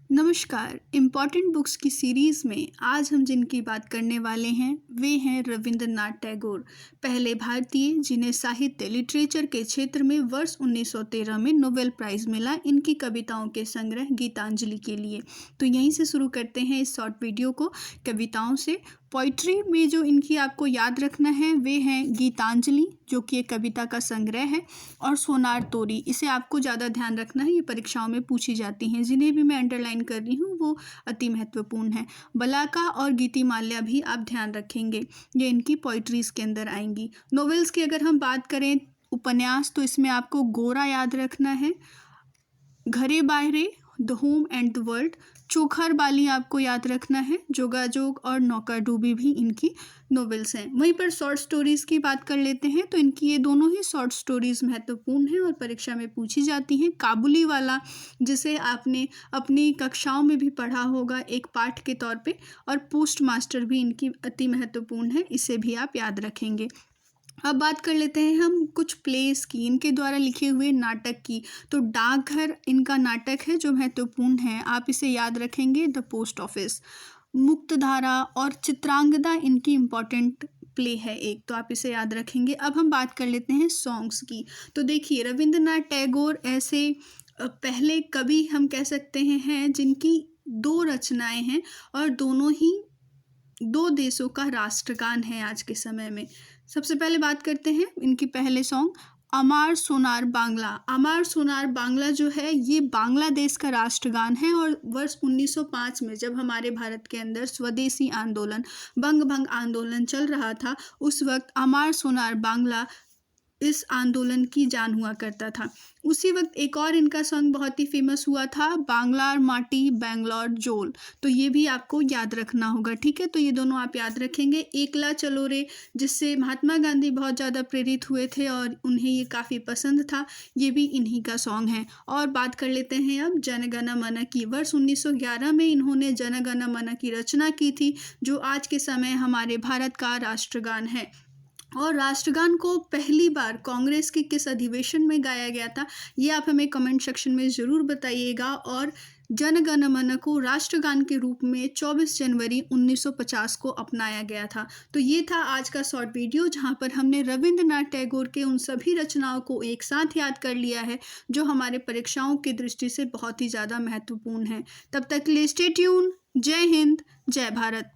नमस्कार। Important books की series में आज हम जिनकी बात करने वाले हैं वे हैं रविंद्रनाथ टैगोर, पहले भारतीय जिन्हें साहित्य लिटरेचर के क्षेत्र में वर्ष 1913 में नोबेल प्राइज़ मिला इनकी कविताओं के संग्रह गीतांजलि के लिए। तो यहीं से शुरू करते हैं इस शॉर्ट वीडियो को कविताओं से। पोइट्री में जो इनकी आपको याद रखना है वे हैं गीतांजलि, जो कि एक कविता का संग्रह है, और सोनार तोरी। इसे आपको ज़्यादा ध्यान रखना है, ये परीक्षाओं में पूछी जाती हैं। जिन्हें भी मैं अंडरलाइन कर रही हूँ वो अति महत्वपूर्ण है। बलाका और गीतिमाल्या भी आप ध्यान रखेंगे, ये इनकी पोइट्रीज़ के अंदर आएंगी। नॉवेल्स की अगर हम बात करें, उपन्यास, तो इसमें आपको गोरा याद रखना है, घरे बाहरे, the home and the world, Chokher Bali आपको याद रखना है, जोगाजोग और नौकाडूबी भी इनकी नॉवेल्स हैं। वहीं पर शॉर्ट स्टोरीज़ की बात कर लेते हैं तो इनकी ये दोनों ही शॉर्ट स्टोरीज़ महत्वपूर्ण हैं और परीक्षा में पूछी जाती हैं। काबुली वाला, जिसे आपने अपनी कक्षाओं में भी पढ़ा होगा एक पाठ के तौर पे, और पोस्ट मास्टर भी इनकी अति महत्वपूर्ण है, इसे भी आप याद रखेंगे। अब बात कर लेते हैं हम कुछ प्लेस की, इनके द्वारा लिखे हुए नाटक की। तो डाकघर इनका नाटक है जो महत्वपूर्ण है, आप इसे याद रखेंगे। द पोस्ट ऑफिस, मुक्तधारा और चित्रांगदा इनकी इम्पॉर्टेंट प्ले है एक, तो आप इसे याद रखेंगे। अब हम बात कर लेते हैं सॉन्ग्स की। तो देखिए, रविंद्रनाथ टैगोर ऐसे पहले कवि हम कह सकते हैं जिनकी दो रचनाएं हैं और दोनों ही दो देशों का राष्ट्रगान है आज के समय में। सबसे पहले बात करते हैं इनकी पहले सॉन्ग अमार सोनार बांग्ला। अमार सोनार बांग्ला जो है ये बांग्लादेश का राष्ट्रगान है, और वर्ष 1905 में जब हमारे भारत के अंदर स्वदेशी आंदोलन, बंग भंग आंदोलन चल रहा था, उस वक्त अमार सोनार बांग्ला इस आंदोलन की जान हुआ करता था। उसी वक्त एक और इनका सॉन्ग बहुत ही फेमस हुआ था, बांग्लार माटी बैंगलोर जोल। तो ये भी आपको याद रखना होगा, ठीक है। तो ये दोनों आप याद रखेंगे। एकला चलो रे, जिससे महात्मा गांधी बहुत ज़्यादा प्रेरित हुए थे और उन्हें ये काफ़ी पसंद था, ये भी इन्हीं का सॉन्ग है। और बात कर लेते हैं अब जन गण मन की। वर्ष 1911 में इन्होंने जन गण मन की रचना की थी, जो आज के समय हमारे भारत का राष्ट्रगान है। और राष्ट्रगान को पहली बार कांग्रेस के किस अधिवेशन में गाया गया था, ये आप हमें कमेंट सेक्शन में ज़रूर बताइएगा। और जन गण मन को राष्ट्रगान के रूप में 24 जनवरी 1950 को अपनाया गया था। तो ये था आज का शॉर्ट वीडियो, जहाँ पर हमने रविंद्रनाथ टैगोर के उन सभी रचनाओं को एक साथ याद कर लिया है जो हमारे परीक्षाओं की दृष्टि से बहुत ही ज़्यादा महत्वपूर्ण है। तब तक के लिए स्टे ट्यून। जय हिंद, जय भारत।